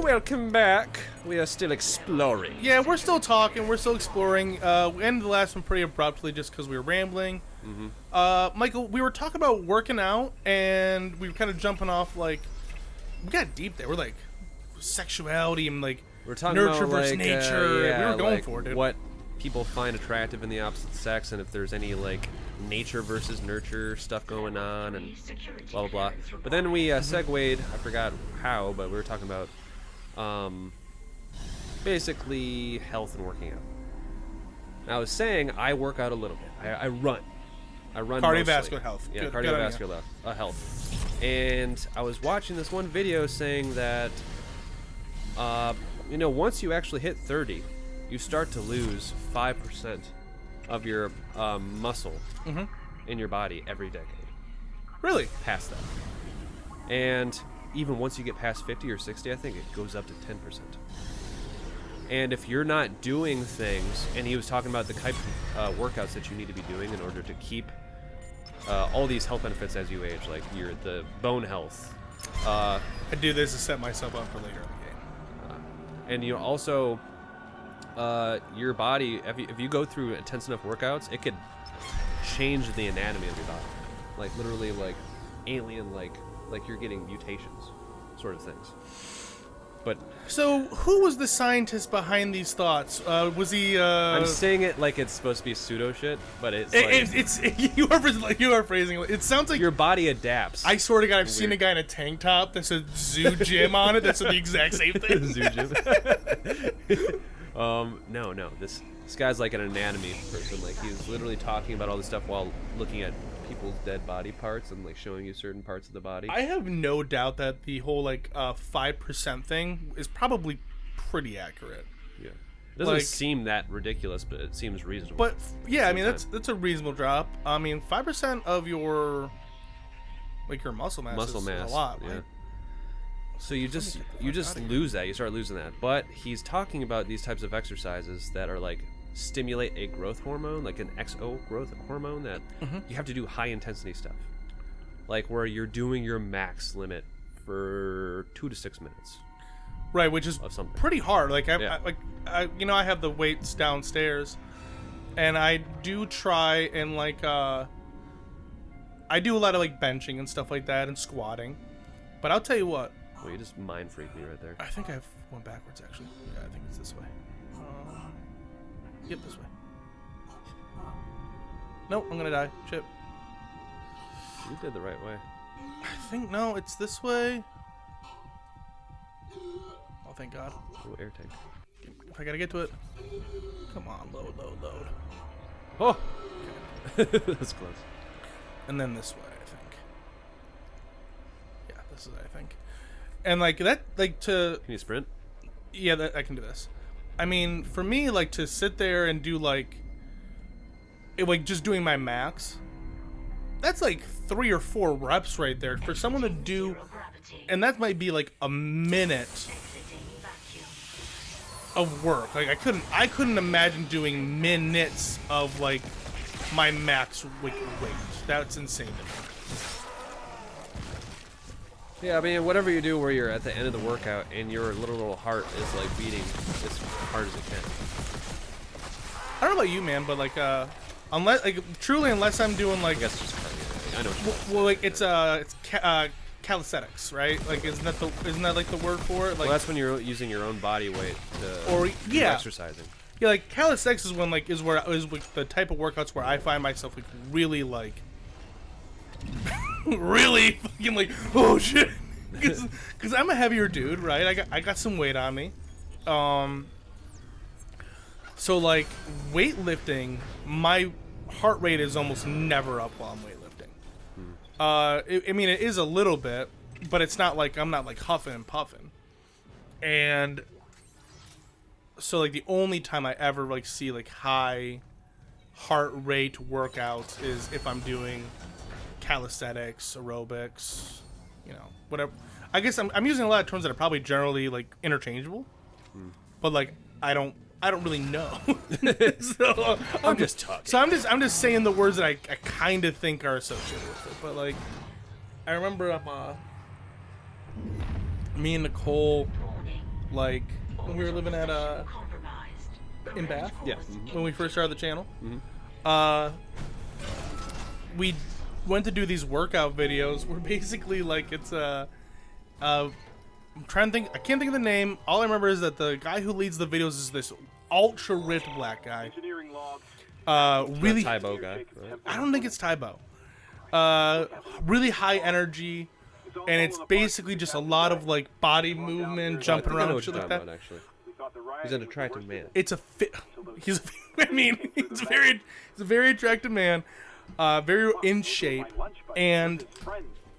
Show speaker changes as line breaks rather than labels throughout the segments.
Welcome back. We are still exploring.
Yeah, we're still talking. We're still exploring. We ended the last one pretty abruptly just because we were rambling. Michael, we were talking about working out, and we were kind of jumping off, like, we got deep there. We're like, sexuality and, like,
We're talking
nurture
about,
versus
like,
nature.
yeah,
We were going
like
for it, dude.
what people find attractive in the opposite sex, and if there's any, like, nature versus nurture stuff going on, and blah, blah, blah. But then we segued, I forgot how, but we were talking about basically health and working out. Now, I was saying I work out a little bit. I run.
Cardiovascular
mostly.
health.
Yeah,
Good
cardiovascular health. And I was watching this one video saying that, you know, once you actually hit 30, you start to lose 5% of your muscle in your body every decade.
Really?
Past that. And even once you get past 50 or 60, I think it goes up to 10%. And if you're not doing things, and he was talking about the type of workouts that you need to be doing in order to keep all these health benefits as you age, like the bone health.
I do this to set myself up for later in the game.
And you know, also, your body, if you go through intense enough workouts, it could change the anatomy of your body. Like, literally, like, alien, like you're getting mutations, sort of things. But
so, who was the scientist behind these thoughts? Was he?
I'm saying it like it's supposed to be pseudo shit, but it's
you are phrasing it. It sounds like
your body adapts.
I swear to God, I've seen a guy in a tank top that says Zoo Gym on it. That's the exact same thing.
Zoo Gym. No. This guy's like an anatomy person. Like, he's literally talking about all this stuff while looking at people's dead body parts and like showing you certain parts of the body.
I have no doubt that the whole like 5% thing is probably pretty accurate.
Yeah, it doesn't seem that ridiculous, but it seems reasonable.
But yeah, I mean that's a reasonable drop. I mean 5% of your like your muscle mass is a lot.
Yeah.
Right?
So you just lose that. You start losing that. But he's talking about these types of exercises that are like stimulate a growth hormone, like an XO growth hormone, that you have to do high intensity stuff, like where you're doing your max limit for 2 to 6 minutes,
right? Which is pretty hard. Like I have the weights downstairs, and I do try and like I do a lot of like benching and stuff like that and squatting. But I'll tell you what.
Well, you just mind freaked me right there.
I think I've went backwards actually. Yeah, I think it's this way. Yep, this way. Nope, I'm gonna die. Chip.
You did the right way.
I think, no, it's this way. Oh, thank God.
Oh, air tank.
If I gotta get to it. Come on, load.
Oh! Okay. That's close.
And then this way, I think. Yeah, this is, I think. And like that, like to...
Can you sprint?
Yeah, I can do this. I mean, for me, like, to sit there and do, like just doing my max, that's, like, 3 or 4 reps right there. For someone to do, and that might be, like, a minute of work. Like, I couldn't imagine doing minutes of, like, my max weight. That's insane to me.
Yeah, I mean, whatever you do where you're at the end of the workout and your little heart is, like, beating as hard as it can.
I don't know about you, man, but, like, unless I'm doing, like...
I guess just cardio. I know what you're
well, like, it's calisthenics, right? Like, isn't that, like, the word for it? Like,
well, that's when you're using your own body weight to do exercising.
Yeah, like, calisthenics is when, like, is like, the type of workouts where I find myself, like, really, like... really fucking like, oh shit, because I'm a heavier dude, right? I got some weight on me, so like weightlifting, my heart rate is almost never up while I'm weightlifting. I mean, it is a little bit, but it's not like I'm not like huffing and puffing, and so like the only time I ever like see like high heart rate workouts is if I'm doing calisthenics, aerobics, you know, whatever. I guess I'm using a lot of terms that are probably generally like interchangeable, but like I don't really know. So
I'm just talking.
So I'm just saying the words that I kind of think are associated with it. But like, I remember me and Nicole like when we were living at in Bath.
Yeah.
When we first started the channel.
Mm-hmm.
We went to do these workout videos where basically like it's I'm trying to think. I can't think of the name. All I remember is that the guy who leads the videos is this ultra ripped black guy. Really,
Tybo guy. Right?
I don't think it's Tybo. Really high energy, and it's basically just a lot of like body movement, jumping around and shit like that.
About, actually. He's an attractive man.
It's a fit. He's. I mean, he's a very attractive man, very in shape, and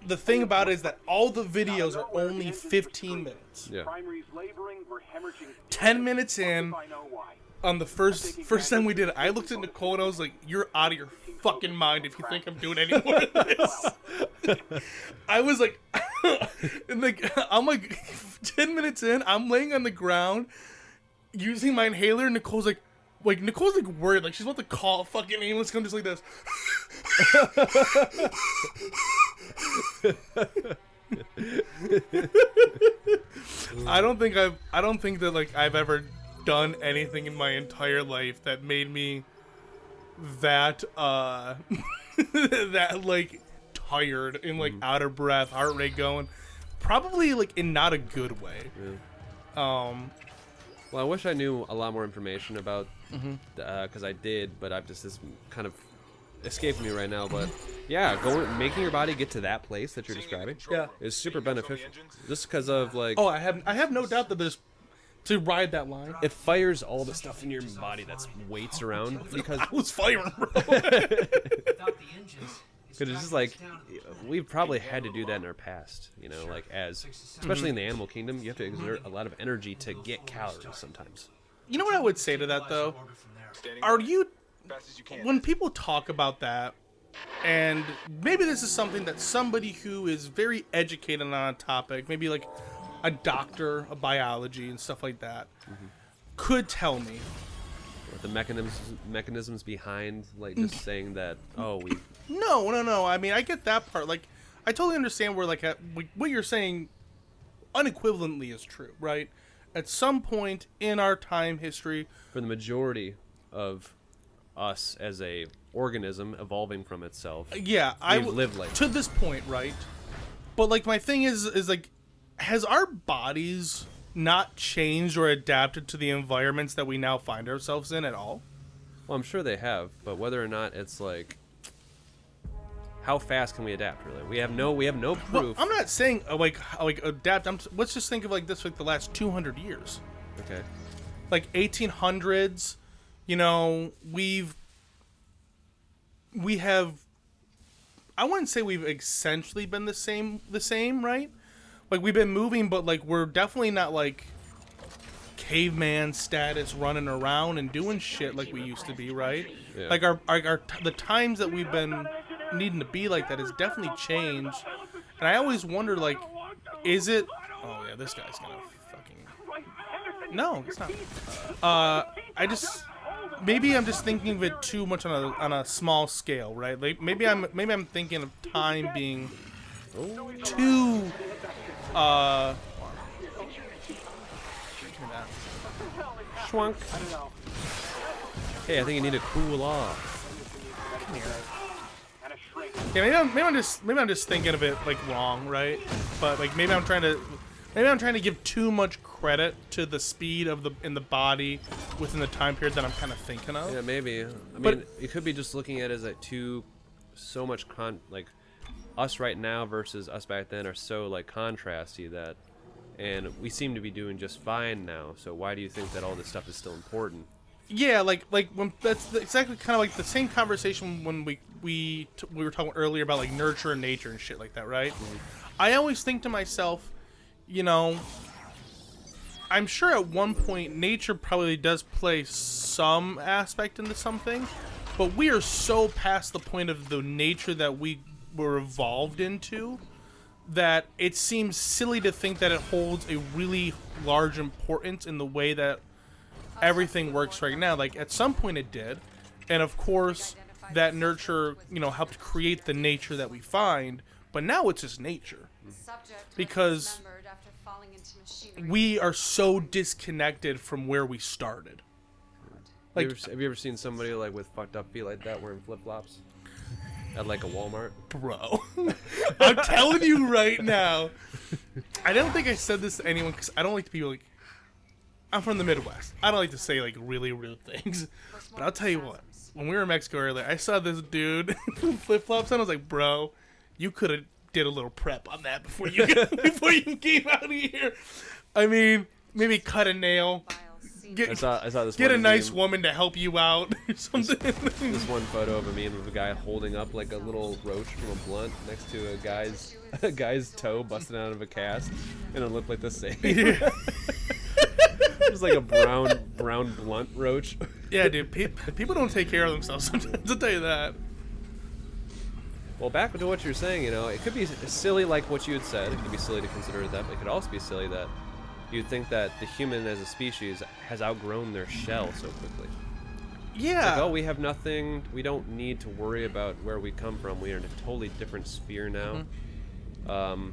the thing about it is that all the videos are only 15 minutes.
Yeah.
10 minutes in, on the first time we did it, I looked at Nicole and I was like, "You're out of your fucking mind if you think I'm doing any more of this." I was like, and like, I'm like, 10 minutes in, I'm laying on the ground using my inhaler, and Nicole's like worried, like she's about to call a fucking ambulance, come just like this. I don't think that like I've ever done anything in my entire life that made me that that like tired and like out of breath, heart rate going, probably like in not a good way.
Yeah. Well, I wish I knew a lot more information about, because I did, but I've just this kind of escaped me right now. But yeah, making your body get to that place that you're describing, is super beneficial. Just because of like,
I have no doubt that there's to ride that line.
It fires all the stuff in your body that's weights around. Because
I was firing, bro.
Because it's just like, we've probably had to do that in our past, you know, like especially in the animal kingdom, you have to exert a lot of energy to get calories sometimes.
You know what I would say to that, though? When people talk about that, and maybe this is something that somebody who is very educated on a topic, maybe like a doctor of biology and stuff like that, could tell me.
What the mechanisms behind, like, just saying that,
No. I mean, I get that part. Like, I totally understand where, like, what you're saying unequivocally is true, right? At some point in our time history,
for the majority of us as a organism evolving from itself, we've lived like
to this point, right? But like, my thing is like, has our bodies not changed or adapted to the environments that we now find ourselves in at all?
Well, I'm sure they have, but whether or not it's like, how fast can we adapt? Really, we have no proof.
Well, I'm not saying like adapt. Let's just think of like this, like the last 200 years.
Okay.
Like 1800s, you know, we have. I wouldn't say we've essentially been the same, right? Like, we've been moving, but like we're definitely not like caveman status, running around and doing shit like we used to be, right?
Yeah.
Like the times that we've been needing to be like that has definitely changed. And I always wonder, like, is it? Oh yeah, this guy's gonna fucking. No, it's not. Maybe I'm just thinking of it too much on a small scale, right? Like maybe I'm thinking of time being too.
Schwunk. Hey, I think you need to cool off.
Yeah, maybe I'm just thinking of it like wrong, right? But like maybe I'm trying to give too much credit to the speed of in the body within the time period that I'm kind of thinking of.
Yeah, maybe. I mean, it could be just looking at it as like so much like us right now versus us back then are so like contrasty that, and we seem to be doing just fine now. So why do you think that all this stuff is still important?
Yeah, like when that's exactly kind of like the same conversation when we were talking earlier about like nurture and nature and shit like that, right? Mm-hmm. I always think to myself, you know, I'm sure at one point nature probably does play some aspect into something, but we are so past the point of the nature that we were evolved into that it seems silly to think that it holds a really large importance in the way that everything works right now. Like at some point it did, and of course that nurture, you know, helped create the nature that we find, But now it's just nature.
Subject
Because
was dismembered after falling into machinery.
we are so disconnected from where we started. Like,
Have you ever seen somebody like with fucked up feet like that wearing flip flops at like a Walmart?
bro, I'm telling you right now. I don't think I said this to anyone because I don't like to be like. I'm from the Midwest. I don't like to say like really real things. But I'll tell you what. When we were in Mexico earlier, I saw this dude with flip flops, and I was like, bro, you could have did a little prep on that before you came out of here. I mean, maybe cut a nail.
I saw this.
Get
one
a nice
meme.
woman to help you out or something.
This one photo of a meme of a guy holding up like a little roach from a blunt next to a guy's toe busting out of a cast, and it looked like the same.
Yeah.
It was like a brown blunt roach.
Yeah, dude. People don't take care of themselves sometimes. I'll tell you that.
Well, back to what you're saying, it could be silly like what you had said. It could be silly to consider that, but it could also be silly that you'd think that the human as a species has outgrown their shell so quickly.
Yeah.
Like, oh, we have nothing. We don't need to worry about where we come from. We are in a totally different sphere now.
Mm-hmm.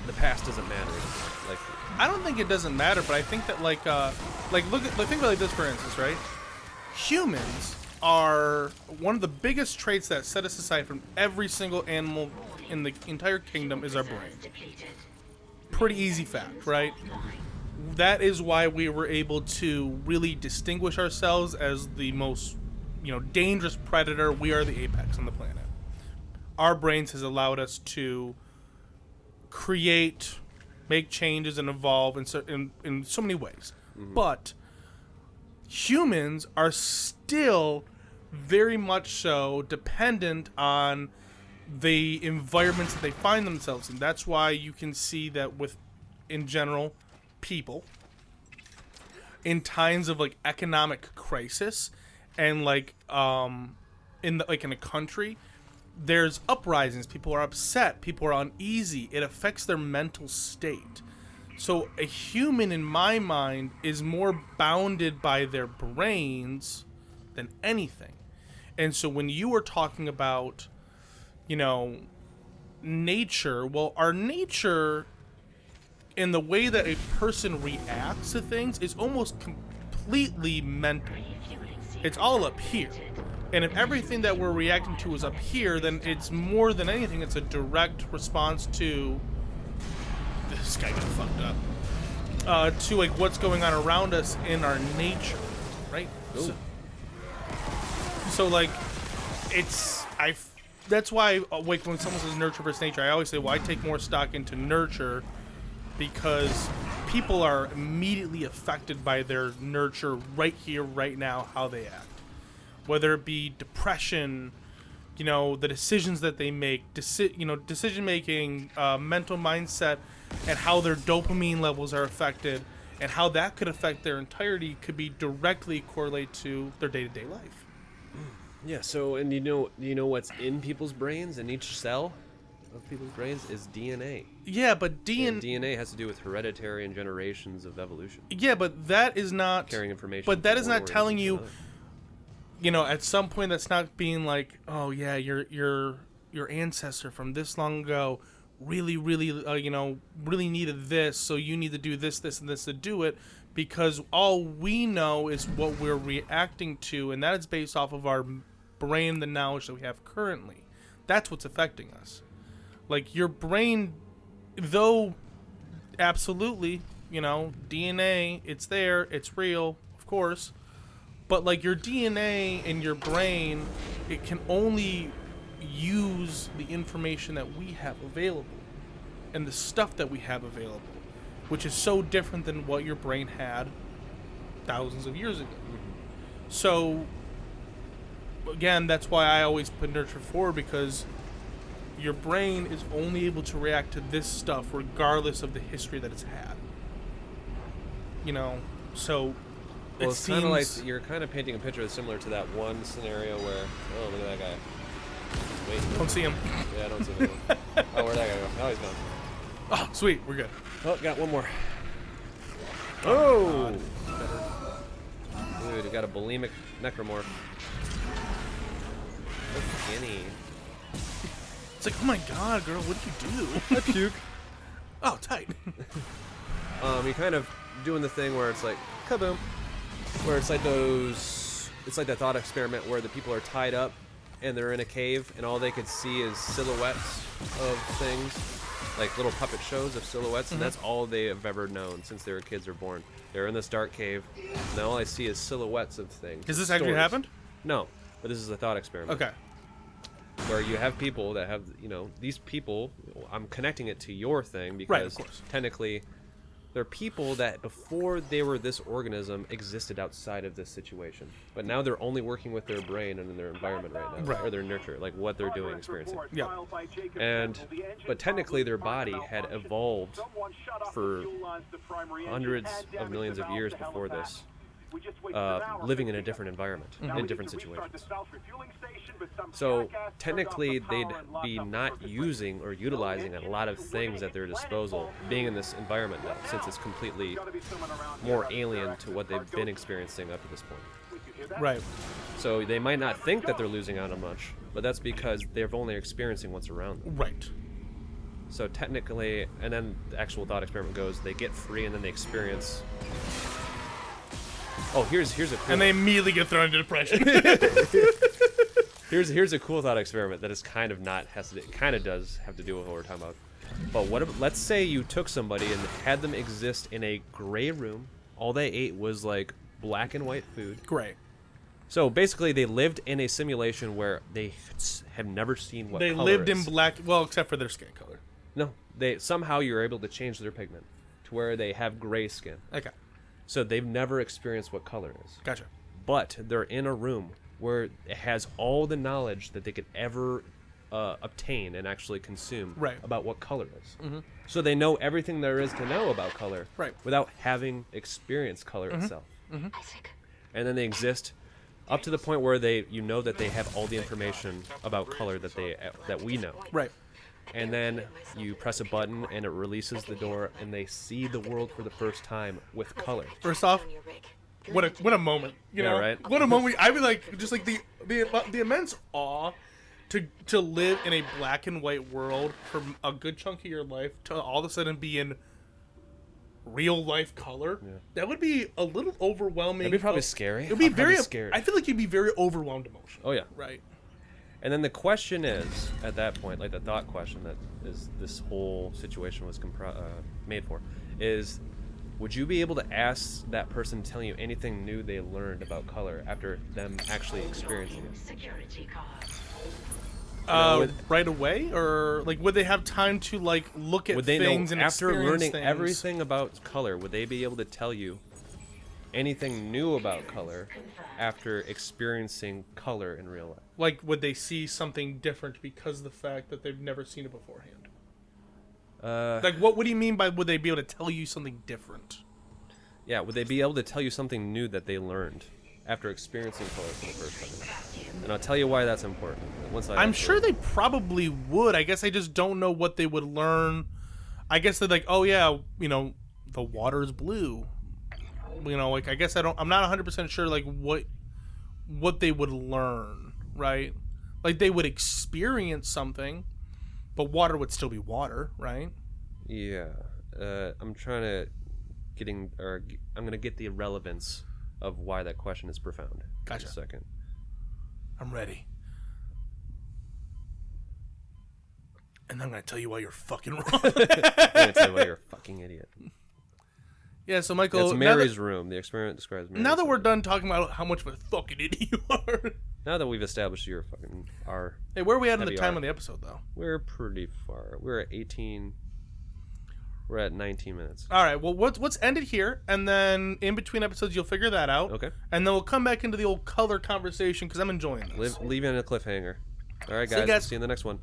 The past doesn't matter anymore. Like,
I don't think it doesn't matter, but I think that think about it like this, for instance, right? Humans are one of the biggest traits that set us aside from every single animal in the entire kingdom is our brain. Pretty easy fact, right? That is why we were able to really distinguish ourselves as the most, dangerous predator. We are the apex on the planet. Our brains has allowed us to create, make changes, and evolve in so many ways. Mm-hmm. But humans are still very much so dependent on the environments that they find themselves in. That's why you can see that in general, people, in times of like economic crisis and in a country, there's uprisings. People are upset. People are uneasy. It affects their mental state. So a human, in my mind, is more bounded by their brains than anything. And so when you were talking about, nature, well, our nature in the way that a person reacts to things is almost completely mental. It's all up here. And if everything that we're reacting to is up here, then it's more than anything, it's a direct response to this guy got fucked up. To like what's going on around us in our nature, right? So like, that's why like when someone says nurture versus nature, I always say, well, I take more stock into nurture because people are immediately affected by their nurture right here, right now, how they act. Whether it be depression, the decisions that they make, decision making, mental mindset, and how their dopamine levels are affected, and how that could affect their entirety could be directly correlate to their day-to-day life.
Yeah. So, and you know what's in people's brains, in each cell of people's brains is DNA.
Yeah, but
DNA has to do with hereditary and generations of evolution.
Yeah, but that is not
carrying information.
But that is not telling you.
Another.
At some point, that's not being like, oh yeah, your ancestor from this long ago really needed this, so you need to do this, and this to do it, because all we know is what we're reacting to, and that is based off of our brain, the knowledge that we have currently. That's what's affecting us. Like your brain, though, absolutely, DNA, it's there, it's real, of course. But like your DNA and your brain, it can only use the information that we have available and the stuff that we have available, which is so different than what your brain had thousands of years ago. Mm-hmm. So again, that's why I always put nurture forward, because your brain is only able to react to this stuff regardless of the history that it's had. So
well, it's kind of like you're kind of painting a picture similar to that one scenario where, oh, look at that guy. Wait.
Don't see him.
Yeah, I don't see him. Oh, where'd that guy go? Oh, he's gone.
Oh, sweet. We're good.
Oh, got one more. Oh! Dude, we got a bulimic necromorph. So skinny.
It's like, oh my god, girl, what did you do?
I puke.
Oh, tight.
You're kind of doing the thing where it's like, kaboom. Where it's like it's like that thought experiment where the people are tied up and they're in a cave and all they could see is silhouettes of things, like little puppet shows of silhouettes, and that's all they have ever known since they were kids or born. They're in this dark cave, and all I see is silhouettes of things.
Has this actually happened?
No, but this is a thought experiment.
Okay.
Where you have people that have, these people, I'm connecting it to your thing because
Right, of course.
technically they're people that before they were this organism existed outside of this situation. But now they're only working with their brain and in their environment right now.
Right.
Or their nurture, like what they're doing, experiencing.
Yeah.
But technically their body had evolved for hundreds of millions of years before this. Living in a different environment, in different situations. So technically they'd be not using or utilizing a lot of things at their disposal being in this environment now, since it's completely more alien to what they've been experiencing up to this point.
Right.
So they might not think that they're losing out on much, but that's because they're only experiencing what's around them.
Right.
So technically, and then the actual thought experiment goes, they get free and then they experience. Oh, here's a cool.
And they immediately get thrown into depression.
Here's a cool thought experiment that is kind of kind of does have to do with what we're talking about. But what if, let's say you took somebody and had them exist in a gray room. All they ate was like black and white food.
Great.
So basically, they lived in a simulation where they have never seen what
They
color
lived
is.
in black, well, except for their skin color.
No, somehow you're able to change their pigment to where they have gray skin.
Okay.
So they've never experienced what color is.
Gotcha.
But they're in a room where it has all the knowledge that they could ever obtain and actually consume about what color is. Mm-hmm. So they know everything there is to know about color without having experienced color itself. Mm-hmm. And then they exist up to the point where that they have all the information about color that we know.
Right.
And then you press a button and it releases the door and they see the world for the first time with color.
First off, what a moment, you know?
Right?
What a moment. I'd be like, just like the immense awe to live in a black and white world for a good chunk of your life to all of a sudden be in real life color. Yeah. That would be a little overwhelming.
It'd be probably scary.
It would be very
scary.
I feel like you'd be very overwhelmed emotionally.
Oh yeah.
Right.
And then the question is, at that point, like the thought question that is this whole situation was made for, is would you be able to ask that person telling you anything new they learned about color after them actually experiencing it?
Security
Right away, or like would they have time to like look at
would they
things
know,
and
after
experience
learning
things?
everything about color, would they be able to tell you anything new about color after experiencing color in real life?
Like, would they see something different because of the fact that they've never seen it beforehand? Like, what do you mean by would they be able to tell you something different?
Yeah, would they be able to tell you something new that they learned after experiencing color for the first time? And I'll tell you why that's important.
I'm sure they probably would. I guess I just don't know what they would learn. I guess they're like, oh yeah, the water is blue. Like I guess I'm not 100% sure like what they would learn, right? Like they would experience something, but water would still be water, right?
Yeah. I'm gonna get the relevance of why that question is profound.
Gotcha.
In a second.
I'm ready. And I'm gonna tell you why you're fucking wrong.
I'm gonna tell you why you're a fucking idiot.
Yeah, so Michael,
it's Mary's room. The experiment describes Mary's
now that we're
room.
done talking about how much of a fucking idiot you are.
Now that we've established you're fucking R.
Hey, where are we at in the
heavy
time
R.
of the episode, though?
We're pretty far. We're at 18. We're at 19 minutes.
All right. Well, let's end it here, and then in between episodes, you'll figure that out.
Okay.
And then we'll come back into the old color conversation because I'm enjoying this.
Leave it in a cliffhanger. All right,
See you
guys.
guys.
See you in the next one.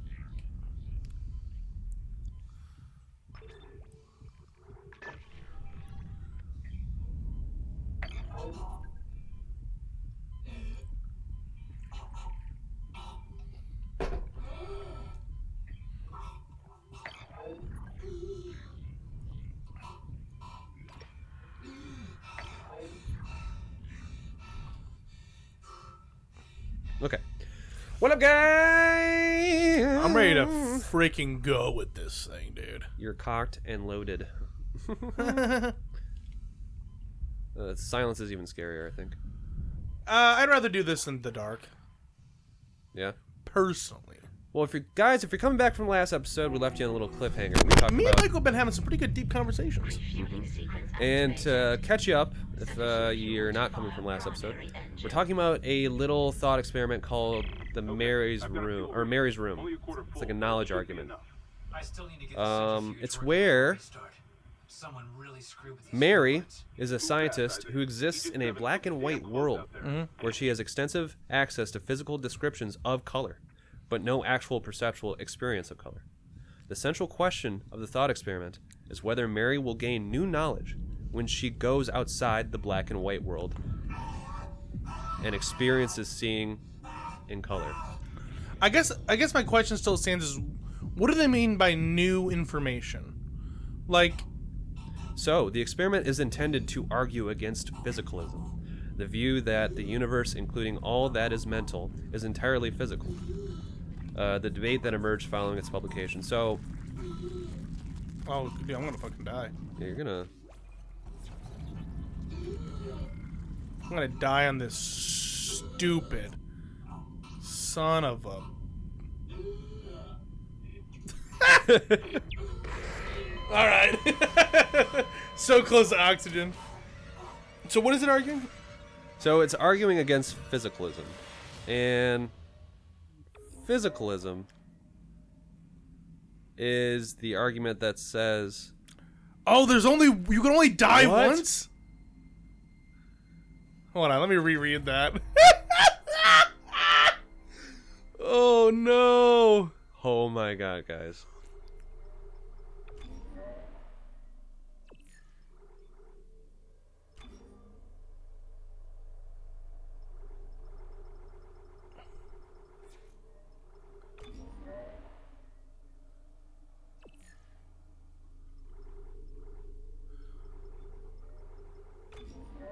Okay. What up, guys?
I'm ready to freaking go with this thing, dude.
You're cocked and loaded. Silence is even scarier, I think.
I'd rather do this in the dark.
Yeah.
Personally.
Well, if you're coming back from last episode, we left you on a little cliffhanger. We talked
Me
about,
and Michael have been having some pretty good deep conversations.
and to catch you up, if you're not coming from last episode, we're talking about a little thought experiment called the Mary's Room, or Mary's Room. It's like a knowledge argument. It's where Mary is a scientist who exists in a black and white world where she has extensive access to physical descriptions of color, but no actual perceptual experience of color. The central question of the thought experiment is whether Mary will gain new knowledge when she goes outside the black and white world and experiences seeing in color.
I guess my question still stands is, what do they mean by new information? Like,
So, the experiment is intended to argue against physicalism, the view that the universe, including all that is mental, is entirely physical. The debate that emerged following its publication. So,
oh, dude, I'm gonna fucking die.
yeah,
I'm gonna die on this stupid son of a. All right. So close to oxygen. So what is it arguing?
So it's arguing against physicalism. And physicalism is the argument that says,
Oh, you can only die
What?
once? Hold on, let me reread that.
oh no! Oh my god, guys.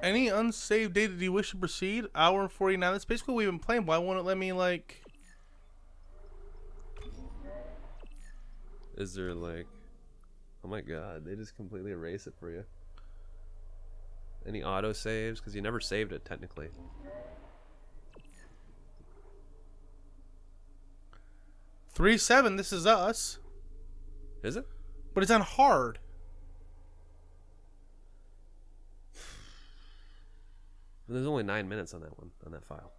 Any unsaved data do you wish to proceed? Hour and 49. That's basically what we've been playing. Why won't it let me, like...
Is there like... Oh my god, they just completely erase it for you. Any auto saves? Because you never saved it, technically.
3-7, this is us.
Is it?
But it's on hard.
There's only 9 minutes on that one, on that file.